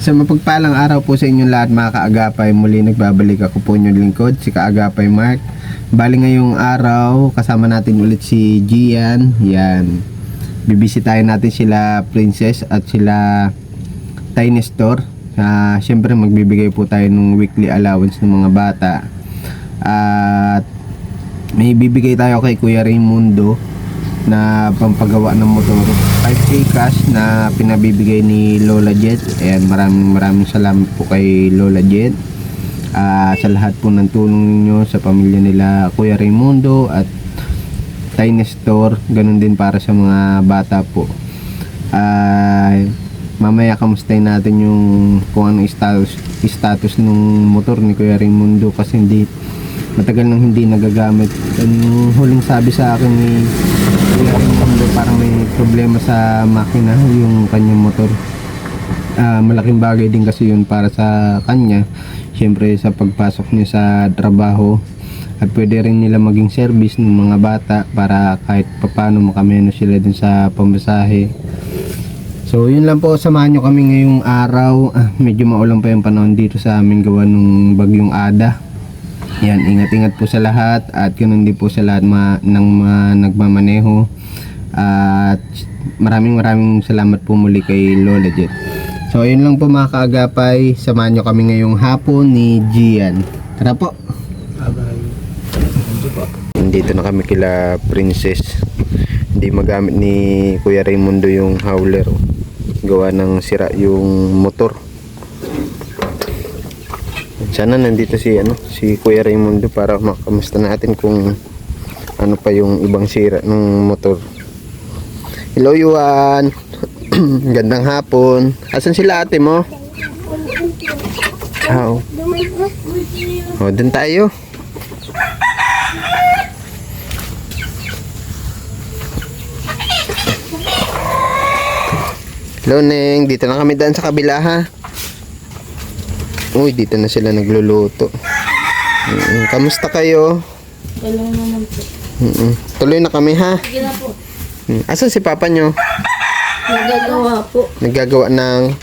Sa mapagpalang araw po sa inyong lahat mga kaagapay, muli nagbabalik ako po inyong lingkod, si Kaagapay Mark. Bali ngayong araw, kasama natin ulit si Gian. Yan, bibisitahin natin sila Princess at sila Tiny Store. Siyempre magbibigay po tayo ng weekly allowance ng mga bata. At may bibigay tayo kay Kuya Raimundo na pampagawa ng motor, 5K cash na pinabibigay ni Lola Jet. Ayan, maraming salamat po kay Lola Jet sa lahat po ng tulong niyo sa pamilya nila Kuya Raimundo at Tiny Store. Ganun din para sa mga bata po. Mamaya kamustahin natin yung kung ano status ng motor ni Kuya Raimundo, kasi matagal nang hindi nagagamit. Yung huling sabi sa akin ni Kuya Raimundo, parang may problema sa makina yung kanyang motor. Malaking bagay din kasi yun para sa kanya, syempre sa pagpasok niya sa trabaho, at pwede rin nila maging service ng mga bata para kahit papano makameno sila din sa pamasahe. So yun lang po, samahan nyo kami ngayong araw. Medyo maulan pa yung panahon dito sa amin gawa nung bagyong Ada. Yan, ingat-ingat po sa lahat at ganoon din po sa lahat ng nagmamaneho. At maraming salamat po muli kay Lola Jet. So yun lang po mga kaagapay, samahan nyo kami ngayong hapon ni Gian. Tara po. Nandito na kami kila Princess. Hindi magamit ni Kuya Raimundo yung howler, gawa ng sira yung motor. Sana nandito si Kuya Raimundo para makamusta natin kung ano pa yung ibang sira ng motor. Hello Yuan. Gandang hapon. Asan sila ate mo? Dun tayo. Hello Neng, dito na kami daan sa kabila ha. Uy, dito na sila nagluluto. Kamusta kayo? Tuloy naman po. Tuloy na kami ha. Sige na po. Asan si papa nyo? Nagagawa po. Naggagawa ng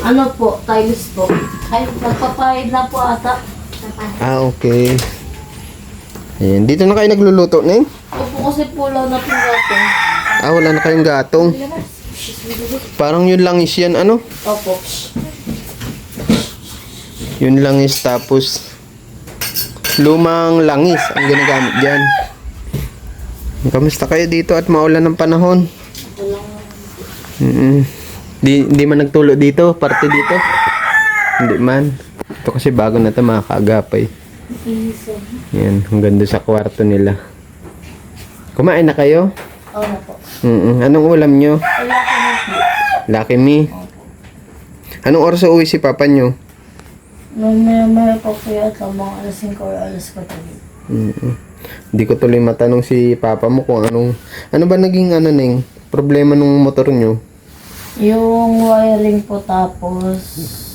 Ano po? Tiles po. Ay, nagpapahid na po ata. okay. Ayan, dito na kayo nagluluto Neng? Opo, kasi pulaw na po natin. Wala na kayong gatong. Parang yun lang is yan Opo. Yun lang is, tapos lumang langis ang ginagamit dyan. Kamusta kayo dito at maulan ng panahon? Hindi man nagtulo dito, parte dito? Hindi man. Ito kasi bago na ito mga kaagapay. Yan, hanggang doon sa kwarto nila. Kumain na kayo? Oo po. Anong ulam nyo? Wala ko na po. Lucky me. Anong oras uwi si papa nyo? May po po yata mga alas 5 or alas 4. Hindi ko tuloy matanong si papa mo kung ano ba naging Neng, problema ng motor nyo Yung wiring po, tapos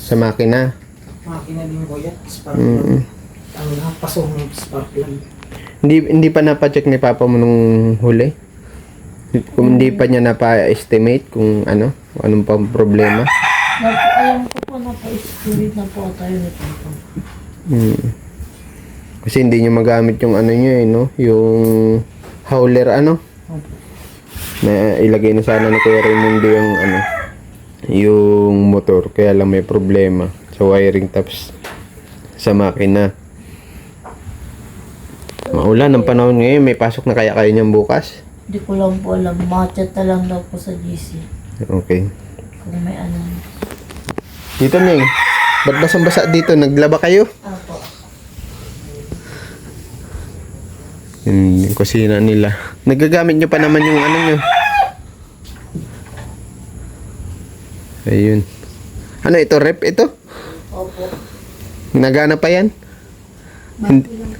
sa makina. Makina din po yan. Spark plug. Ang nakapasok ng spark plug. Hindi pa napacheck ni papa mo nung huli? Kung hindi pa niya napa-estimate kung anong pang problema? alam ko po, napa-spirit na po tayo nito. Kasi hindi niyo magamit yung nyo yung howler na ilagay na sana ni Kuya Raimundo yung motor, kaya lang may problema sa wiring tapos sa makina. Maulan ng panahon ngayon, may pasok na kaya kayo niyan bukas? Hindi ko lang po alam. Matchat na lang daw po sa GC. Okay. Kung may Dito Neng, ba't basang-basa dito? Naglaba kayo? Apo. Yung kusina nila. Nagagamit nyo pa naman yung nyo. Ayun. Ito? Rep ito? Opo. Nagana pa yan? Bago lang.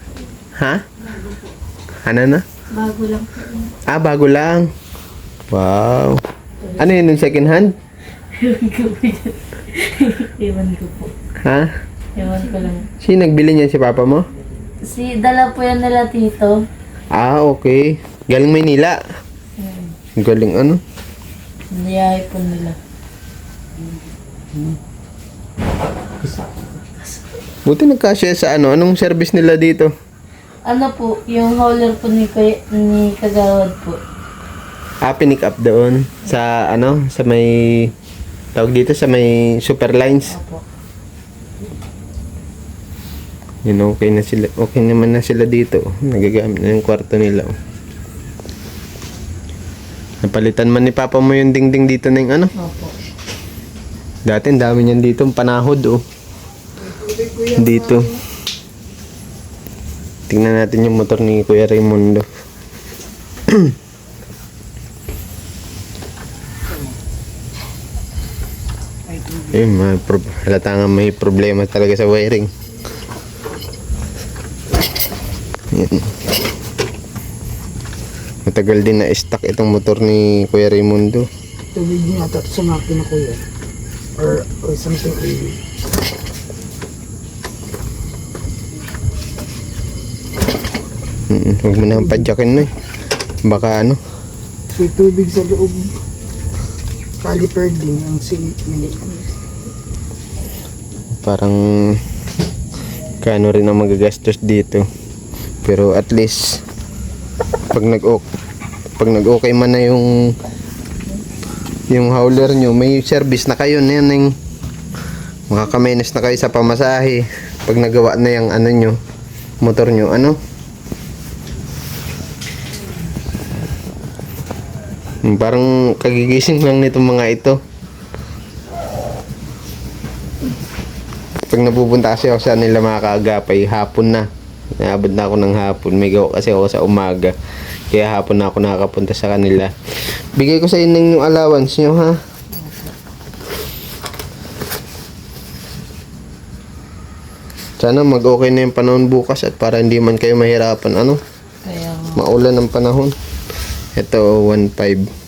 Ha? Ano na? Bago lang po. Bago lang. Wow. Ano yun, yung second hand? Ewan ko po. Ha? Ewan ko lang. Sino nagbili niya, si papa mo? Dala po yan nila tito. Okay. Galing Maynila. Galing Niyahay po nila. Buti nagkasya sa ano. Anong service nila dito? Ano po, yung hauler po ni Kagawad po. Pinick up doon sa ano, sa may tawag dito sa may super lines. Opo. Yun, okay na sila. Okay naman na sila dito. Nagagamit na yung kwarto nila. Napalitan man ni Papa mo yung dingding dito na yung ano. Opo. Dati ang dami niyan dito, panahod oh. Dito. Tingnan natin yung motor ni Kuya Raimundo. Halata nga may problema talaga sa wiring. Yan. Matagal din na stock itong motor ni Kuya Raimundo. Tubig niya ito sa makina ko yan. Or something. Huwag mo na padyakin na eh. Baka ano. May tubig sa loob. Caliper din ang mini. Parang kano rin ang magagastos dito. Pero at least pag nag-okay man na yung hauler nyo, may service na kayo na yan, yung makakamenes na kayo sa pamasahe pag nagawa na yung ano nyo, motor nyo, ano. Parang kagigising lang nitong mga ito. Pag napupunta kasi ako sa nila mga kaagapay, hapon na. Naabot na ako ng hapon. May gawa kasi ako sa umaga. Kaya hapon na ako nakakapunta sa kanila. Bigay ko sa inyo yung allowance nyo, ha? Sana mag-okay na yung panahon bukas at para hindi man kayo mahirapan. Ano? Kaya Maulan ang panahon. Ito, 1.5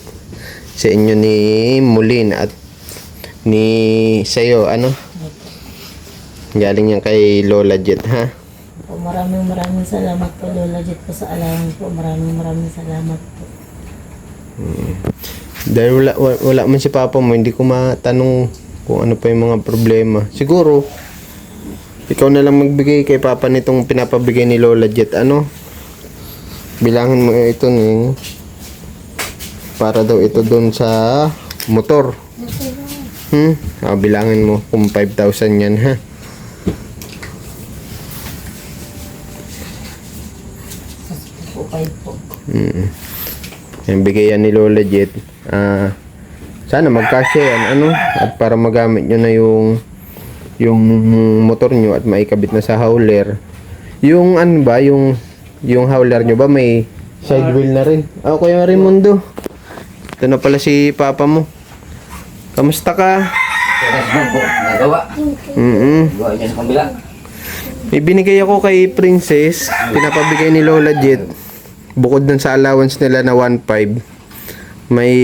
sa inyo ni Mulin at ni sayo, ano? Galing yan kay Lola Jet, ha? po, maraming salamat po Lola Jet po sa allowance po. Maraming salamat po. Dahil wala man si Papa mo, hindi ko matanong kung ano pa yung mga problema. Siguro, ikaw na lang magbigay kay Papa nitong pinapabigay ni Lola Jet, ano? Bilangin mo ito ni para daw ito doon sa motor. Bilangin mo kung 5,000 yan, ha? Po, 5 po. Yan, bigay yan ni Lola Jet. Sana magkasya yan, ano? At para magamit nyo na yung motor nyo at maikabit na sa hauler. Yung ano ba, yung hauler nyo ba may side wheel na rin? Kuya Raimundo. Ito na pala si Papa mo. Kamusta ka? Nagawa. Gawa niya sa kabila. May binigay ako kay Princess. Pinapabigay ni Lola Jet. Bukod dun sa allowance nila na 1.5, may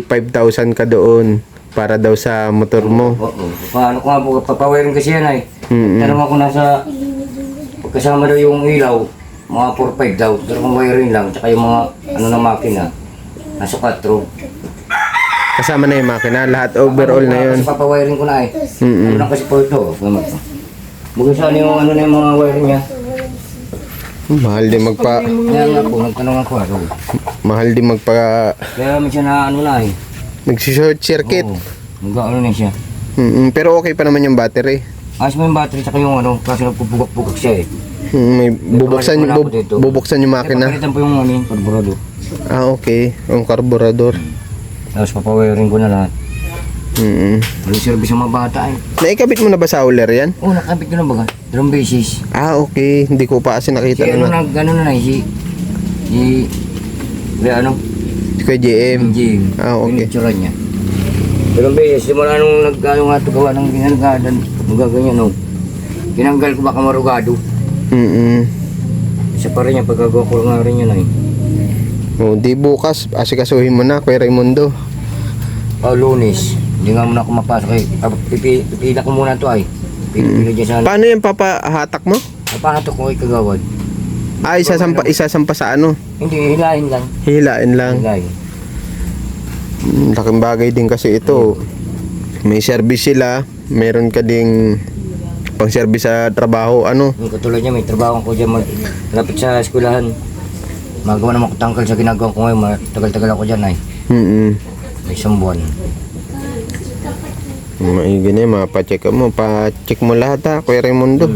5,000 ka doon para daw sa motor mo. Paano ko nga po, papawirin kasi yan ay. Tanong ako nasa, pagkasama daw yung ilaw, mga 4-5 daw. Dalawang wiring lang, tsaka yung mga ano na makina. Nasa 4. Kasama na yung makina, lahat overall na yun. Kasi papawiring ko na ay. Ano lang kasi po ito. Bukod saan yung ano na yung mga wiring niya. Mahal din Kaya nga po, nagtanong ako ano. mahal din Kaya minsan na ano na eh. nagsi-short circuit. Oo, nag-ano na siya. Pero okay pa naman yung battery. Ayos mo yung battery tsaka yung ano, kasi nagpupugak-pugak siya eh. May bubuksan yung makina. Papalitan po yung ano, yung karburador. Okay, yung carburetor. Tapos papawiring ko na lahat. May service yung mga bata eh. Naikabit mo na ba sa hauler yan? Oo, nakabit ko na baga. Drum basis. Okay, hindi ko pa kasi nakita Si ano na. gano'n na eh, ano, Si Kuya JM. Jim. Okay. Pinicturan niya. Drum basis, simula nung nag-ano nga ito gawa ng ginagadan, magaganyan no. Tinanggal ko baka marugado. Isa pa rin yan, pagkagawa ko nga rin yun eh. Di bukas, asikasuhin mo na, Kuya Raimundo. Lunes, hindi nga muna ako mapasok eh. Pipila ko muna ito ay. Pipila dyan sa Paano yung papahatak mo? napahatok ko kay Kagawad. Isasampa sa ano? Hindi, hilahin lang. Hilain lang. Hilahin. Laking bagay din kasi ito. May service sila, meron ka ding pang service sa trabaho, ano? Yung katulad niya, may trabaho ko dyan malapit sa eskwelahan. Magawa naman ko tangkal sa ginagawa ko ngayon. Tagal-tagal ako dyan ay. May isang buwan. Maigi na yun, mapacheck mo. Pa-check mo lahat ha, Kuya Raimundo.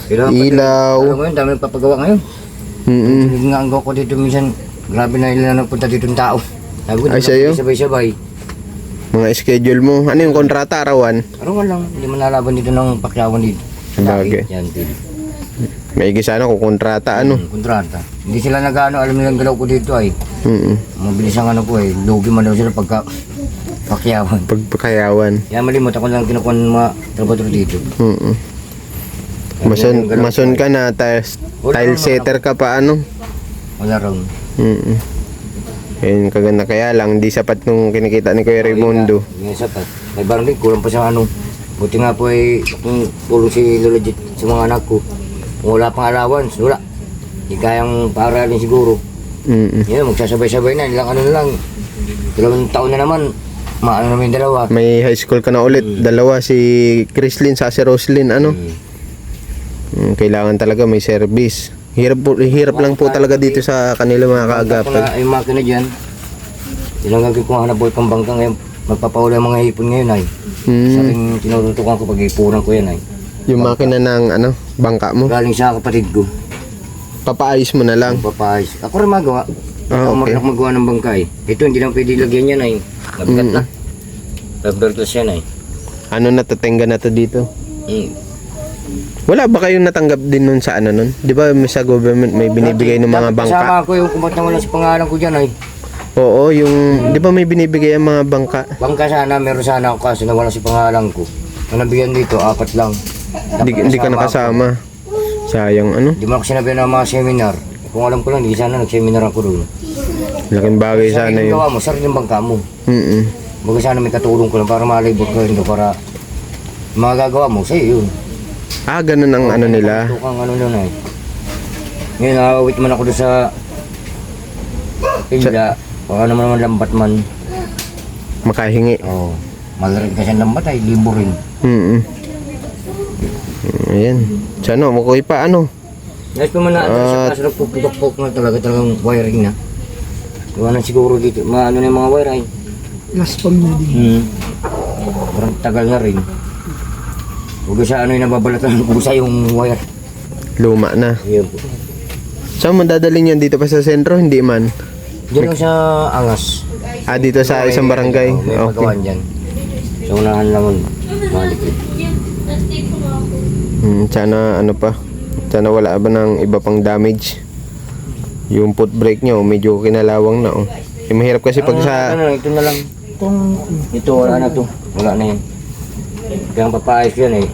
Pero, Ilaw. Alam mo yun, dami nagpapagawa ngayon. Ginagawa ko dito minsan, grabe na ilan nagpunta dito ng tao. Sabi ko, Ay, sa'yo? sabay-sabay. Mga schedule mo. Ano yung kontrata, arawan? Arawan lang, hindi man nalaban dito ng pakyawan dito. Bagay. Yan, pili. Maigi sana kung kontrata, ano? Kontrata. Hindi sila nag-ano, alam nilang galaw ko dito ay. Mabilis ang ano ko eh, lugi man daw sila pagka pakyawan. Pagpakayawan. Kaya malimot ako lang kinukuha ng mga trabador dito. Mason ka na, tile setter ka pa, ano? Wala raw. Ayun, kaganda, kaya lang, hindi sapat nung kinikita ni Kuya Raimundo. Hindi nga sapat. May barang din, kulang pa sa ano. Buti nga po ay kung tulong si Lola Jit sa mga anak ko. Kung wala pang allowance, wala. Hindi kayang paaralin siguro. Yan, magsasabay-sabay na. Ilang ano na lang. 2 taon na naman. Maano naman yung dalawa. May high school ka na ulit. Dalawa, si Chrislyn sa si Roslyn, ano? Kailangan talaga may service. Hirap lang po talaga dito sa kanila mga kaagapay. Yung makina dyan, ilang gagawin kong hanap buhay pang bangka ngayon. Magpapawala yung mga hipon ngayon ay. Sa aking tinututukan ko pag ipunan ko yan ay. Yung makina ng ano, bangka mo. Galing sa kapatid ko. Papaayos mo na lang. Papayos. Ako rin magawa. Ah, Ako okay. magawa ng bangka eh. Ito hindi lang pwede lagyan yan ay. Mabigat na. Pabertos yan ay. Ano na to, tengga na to dito? Wala ba kayong natanggap din nun sa ano nun? Di ba sa government may binibigay ng mga bangka? Kasama ko yung kumat na wala sa pangalan ko dyan ay. Oo, yung, di ba may binibigay ang mga bangka? Bangka sana, meron sana ako kaso nawala si pangalan ko. Ang nabigyan dito, 4 lang. Hindi ka nakasama. Sayang ano? Di mo ako sinabi ng mga seminar. Kung alam ko lang, di sana nag-seminar ako doon. Laking bagay sana yun. Gawa mo, sarili ng bangka mo. Baga sana may katulong ko lang para malibot ko rin para mga gagawa mo, sa'yo yun. Ah, ganun ang ano nila. Tukang ano nun ay. Ngayon, nakawit man ako doon sa Pila. Baka naman lambat man. Makahingi. Oo. Malaring kasi ang lambat ay, libo rin. Ayan. Sana, mukoy pa ano? Dahil pa man na, sa kaso nagpupukok na talagang wiring na. Gawa na siguro dito, ano na yung mga wire ay. Last pang na din. Parang tagal na rin. Huwag sa ano yung nababalatan ng pusa yung wire. Luma na. Ayan po. Saan mo dadalhin yan? Dito pa sa sentro? Hindi man. Diyan lang sa Angas. Ah, dito sa isang barangay? May pagawaan dyan. Sa unahan lang yun. Malikid. Sana ano pa? Sana wala ba ng iba pang damage? Yung foot brake nyo, medyo kinalawang na oh. Mahirap kasi pag sa... Ito na lang. Itong Ito, wala na to. Wala na yan. Kaya papaayos yan eh.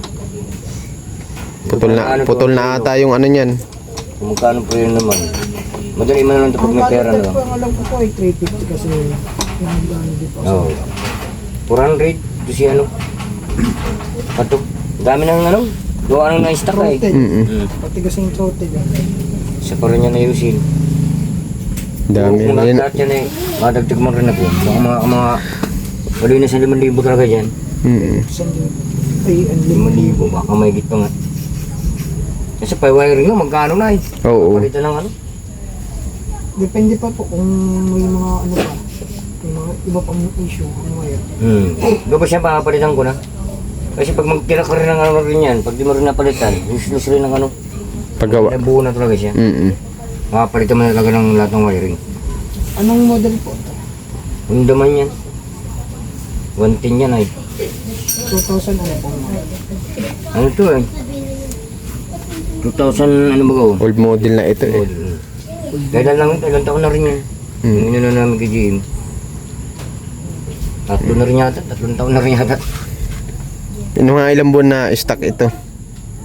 Putol na ata yung ano niyan. Kung magkano po yun naman. Madali man lang ito pag may pera na lang. ang alam ko po ay 350 kasi yung ano di pa. Oo. 400. Ito si ano. Pato. Dami ng ano. Gawa nang na-stock eh. Pati kasi yung throttle. Isa pa rin yan ayusin. Dami. Kung Yan. lahat yan eh. Madagdag mo rin ako. Baka mga wala na sa 5,000 talaga dyan. Ay, ang 5,000. Baka may git pa nga. Kasi pa wiring lang. Magkano na eh. Oo. Palitan ng ano. depende pa po kung may mga ano pa. May mga iba pang issue ng wire. Doon ba siya papalitan ko na? Kasi pag magtira ka rin ng ano rin yan, pag di mo rin napalitan, useless rin ng ano. Paggawa. Nabuo na talaga siya. Makapalitan mo na talaga ng lahat ng wiring. Anong model po ito? Honda man yan. 110 yan ay. 2000 ano po mga? Ano to eh? 2000 ano ba ko? Old model na ito eh. Kailan lang ito, ilang taon na rin yan. Yung inuna namin kay GM. 3 na rin yata, 3 taon na rin yata. Mga ilang buwan na stock ito?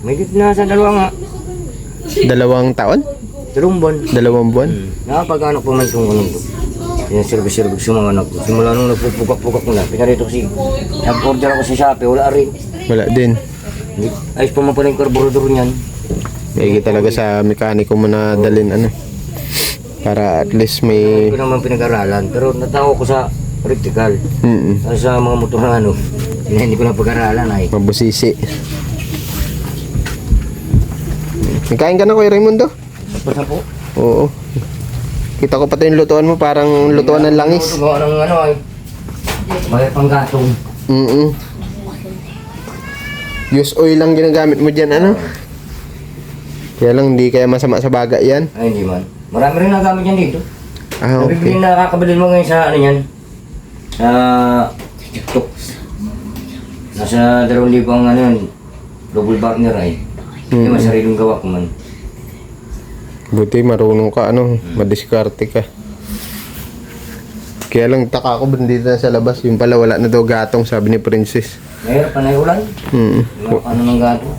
May git na sa 2 nga. 2 taon? 2 buwan. 2 buwan? Nakapag-anak po man itong ano ko. Sinasirvis-sirvis sa mga anak ko. Simula nung nagpupukak-pukak na. Pinarito kasi, nag-order ako sa Shopee, wala rin. Wala din. Ayos pa man pala yung carburetor niyan. Maigi talaga sa mekaniko mo na dalhin ano. Para at least may... Hindi ko naman pinag-aralan, pero natawa ko sa practical. Sa mga motor na ano. Hindi ko na pag-aralan ay. Mabusisi. Nagkain ka na, Kuya Raimundo? Tapos na po. Oo. Kita ko pati yung lutuan mo, parang lutuan ng langis. Gawa ng ano ay. May panggatong. Use oil lang ginagamit mo dyan, ano? Kaya lang hindi kaya masama sa baga yan. Ay, hindi man. Marami rin nagamit yan dito. Ah, Nabibili okay. na kakabili mo ngayon sa ano yan. Sa TikTok. Nasa 2,000 ang ano yan. Double burner ay. Hindi man sariling gawa ko man. Buti marunong ka, ano, madiskarte ka. Kaya lang taka ko dito na sa labas. Yung pala wala na daw gatong, sabi ni Princess. Mahirap pa na yung ulan. Ano ng gato.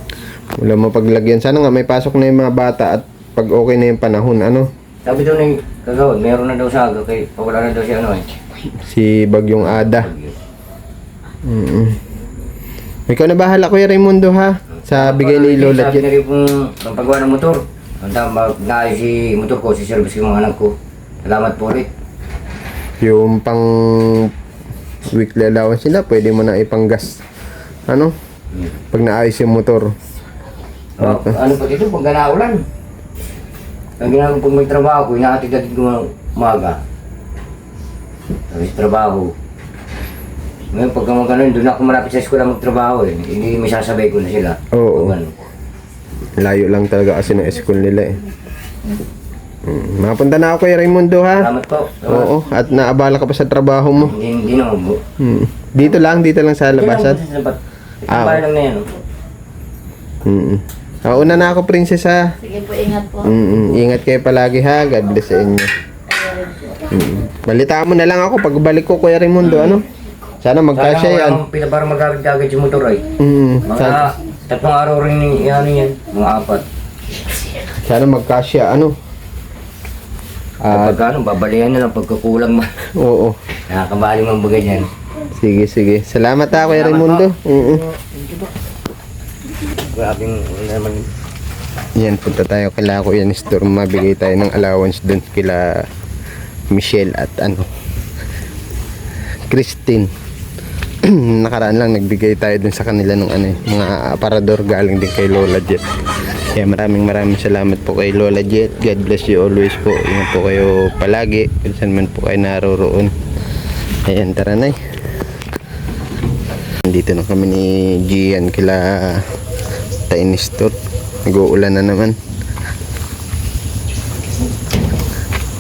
Wala mapaglagyan. Sana nga may pasok na yung mga bata at pag okay na yung panahon, ano? Sabi daw ni kagawad, meron na daw sa aga kay wala na daw siya ano eh. Si Bagyong Ada. Ikaw na bahala, Kuya Raimundo, ha? Sa bigay ni Lola Sabi na Jet. rin pong paggawa ng motor. Ang mag-naayos si motor ko, si service ko mga anak ko. Salamat po ulit. Yung pang weekly allowance nila, pwede mo na ipanggas. Ano? Pag naayos yung motor. Ano pa dito, pag ganaulan. Ang ginagawa pag may trabaho ko, inaatid-atid ko ng umaga. Tapos trabaho. Ngayon pagka magano'n, doon ako malapit sa eskwela magtrabaho eh. Hindi may sasabay ko na sila. Oo. Pag ano. Layo lang talaga kasi ng school nila eh. Mapunta na ako, Kuya Raimundo, ha? Salamat po. Oo, at naabala ka pa sa trabaho mo. Hindi naman po. Dito lang sa labasan. Bahay lang na yan. Una na ako, Princess, ha? Sige po, ingat po. Ingat kayo palagi, ha? God bless sa inyo. Balitaan mo na lang ako pag balik ko, Kuya Raimundo, ano? Sana magkasya yan. Wala pila para magkagad yung motor ay. Sana, Mga 3 araw rin yan yan. Mga 4. sana magkasya, ano? Pag ano, babalihan na lang pagkakulang man. Oo. Nakakabaling ang bagay yan. Sige, sige. Salamat, ha, Kuya Salamat Raimundo. Grabing naman. Yan, punta tayo kila Kuya Nestor. Mabigay tayo ng allowance dun kila Michelle at ano, Christine. Nakaraan lang nagbigay tayo dun sa kanila ng ano, mga aparador galing din kay Lola Jet. Kaya maraming salamat po kay Lola Jet. God bless you always po. Ingat po kayo palagi kung saan man po kayo naroroon. Ayan, tara na. Dito na kami ni Gian kila Tiny Store. Nag-uulan na naman.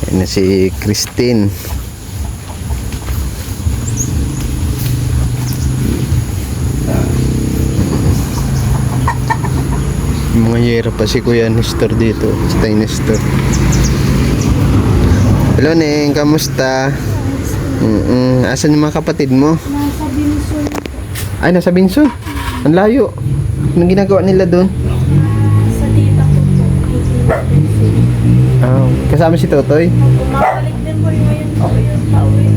Ayan na si Christine. Mga yero pa si Kuya Nestor dito. Si Tiny Store. Hello, Neng. Kamusta? Asan yung mga kapatid mo? Nasa Binsun. Ay, nasa Binsun. Ang layo. Anong ginagawa nila doon? Sa tita ko po. Kasama si Totoy? Bumabalik din po ngayon po yung tawin.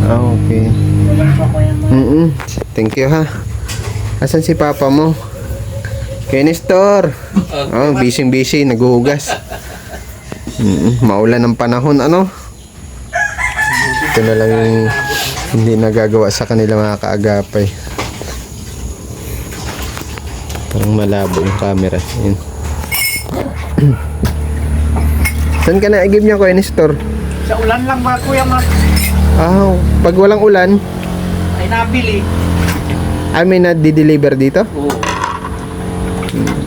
Okay. Tulog po ko yung Thank you, ha. Asan si Papa mo? Kay Nestor. Busy, naghuhugas. Maulan ng panahon, ano? Ito na lang yung hindi nagagawa sa kanila mga kaagapay. Parang malabo yung camera. Yun. Saan ka na-igib niya, Kuya Nestor? Sa ulan lang ba, Kuya Mark? Pag walang ulan, Ay nabili. may na-deliver dito? Oo.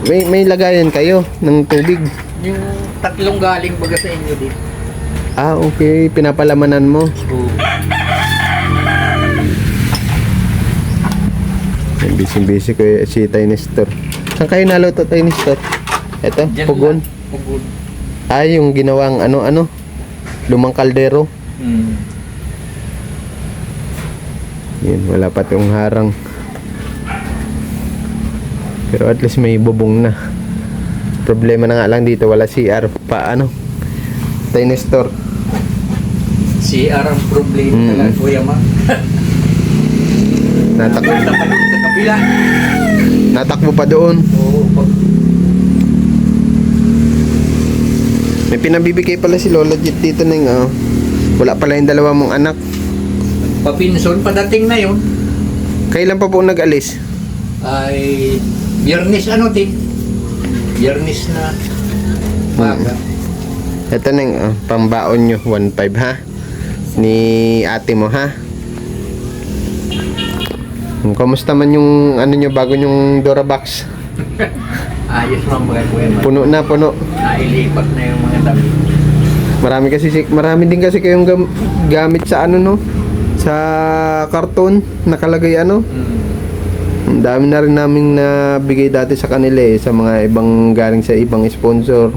May lagayan kayo ng tubig. Yung 3 galing baga sa inyo din. Okay. Pinapalamanan mo. Oo. Busy ko si Tiny Store. Saan kayo naluto, Tiny Store? Ito, Diyan pugon. lang. Pugon. Yung ginawang ano, lumang kaldero. Yan, wala pa tong harang. Pero at least may bubong na. Problema na nga lang dito, wala CR. Paano? Tiny Store. CR ang problema talaga, Kuya Mark. Natakbo Sa kabila. Natakbo pa doon. Oo. May pinabibigay pala si Lola Jet dito na wala pala yung 2 mong anak. Papinson, padating na yun. Kailan pa po nag-alis? Ay, Biyernes ano din. Biyernes na maga. Ito na yung pambaon nyo, 1.5 ha? Ni ate mo ha? Kamusta man yung ano nyo bago yung Dora box? Ayos man mga kuya. Puno na, puno. Nailipat na yung mga dami. Marami din kasi kayong gamit sa ano no? Sa karton, nakalagay ano? Ang dami na rin namin nabigay dati sa kanila sa mga ibang galing sa ibang sponsor.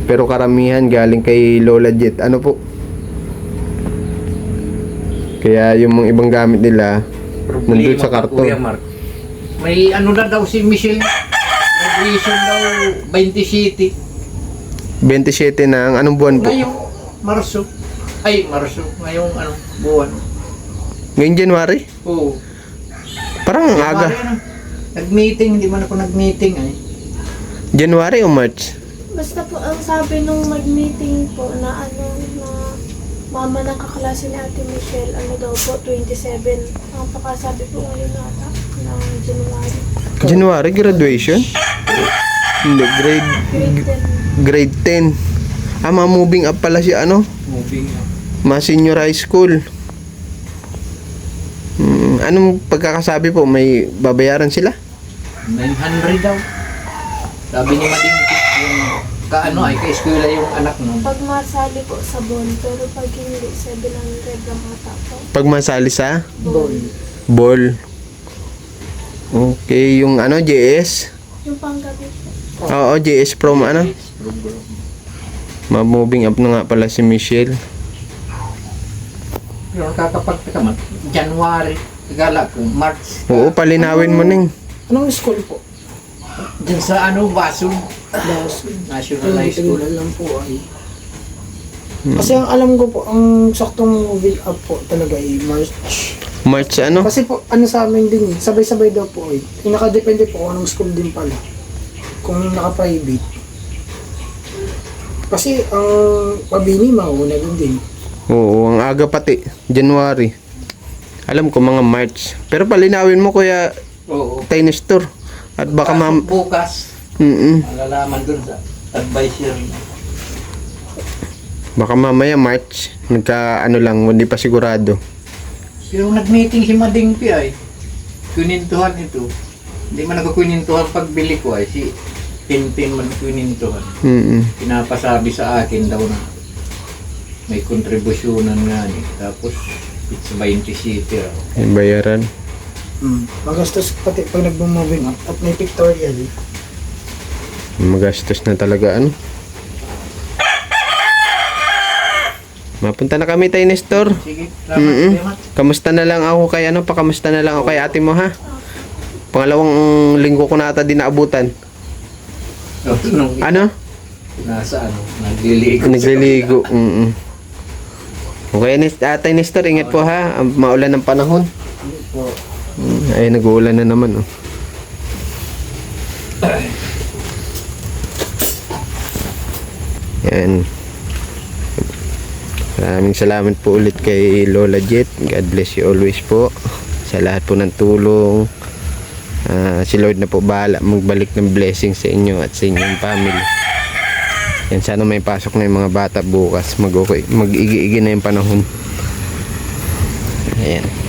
Pero karamihan galing kay Lola Jet. Ano po? Kaya yung mga ibang gamit nila nandun sa pa, karton. Kuya Mark. May ano na daw si Michelle. Nag-reason daw 27. 27 na anong buwan po? Ngayong Marso. Ay, Marso. Ngayong ano, buwan. Ngayong January? Oo. Parang ang aga. Nag-meeting, hindi man ako nag-meeting ay. January o March? Basta po ang sabi nung mag-meeting po na ano na mama ng kaklase ni Ate Michelle, ano daw po, 27. Ang pakasabi po ngayon nata ng January. January graduation? Hindi, Grade 10. grade 10. Moving up pala si ano? Moving. Senior high school. Anong pagkakasabi po? May babayaran sila? 900 daw. Sabi ni Mading yung kaano ay ka-eskwela yung anak mo. Pag masali po sa bond, pero pag hindi, 700 lang ata po. Pag masali sa Bond. ball. Okay, yung ano, JS? Yung panggabi po. Oo, JS from ano? Moving up na nga pala si Michelle. Pero nakakapagtaka man. January. Tagala ko. March. Oo, palinawin mo ning. Anong school po? Diyan sa ano, Basol. National High School. Tingnan lang po ay. Kasi ang alam ko po, ang saktong moving up po talaga ay March. March ano? Kasi po, ano sa amin din eh, sabay-sabay daw po eh. Nakadepende po kung anong school din pala. Kung naka-private. Kasi ang pabini, mauna din. Oo, ang aga pati. January. Alam ko mga March. Pero palinawin mo kuya Oo. Tiny Store. At baka Bukas. Malalaman dun sa advisor. Baka mamaya March. Nagka ano lang, hindi pa sigurado. Pero nag-meeting si Mading Pi ay. Kunintuhan ito. Hindi man nagkukunintuhan pagbili ko ay. Si Tintin man kunintuhan. Pinapasabi sa akin daw na may kontribusyonan nga ni. Tapos it's 27 raw. May bayaran. Magastos pati pag nag-moving up at may pictorial eh. Magastos na talaga ano. Mapunta na kami Tiny Store. Sige, salamat. Kamusta na lang ako kay ano, pakamusta na lang ako kay ate mo ha. Pangalawang linggo ko na ata din naabutan. Nung Ano? nasa ano, nagliligo. Nagliligo. Okay, Ate Nestor, ingat po ha. Maulan ng panahon. Ay, nag-uulan na naman. Oh. Yan. Maraming salamat po ulit kay Lola Jet. God bless you always po. Sa lahat po ng tulong. Si Lord na po bahala magbalik ng blessing sa inyo at sa inyong family. Yan, sana may pasok na yung mga bata bukas. Mag-igi-igi na yung panahon. Ayan.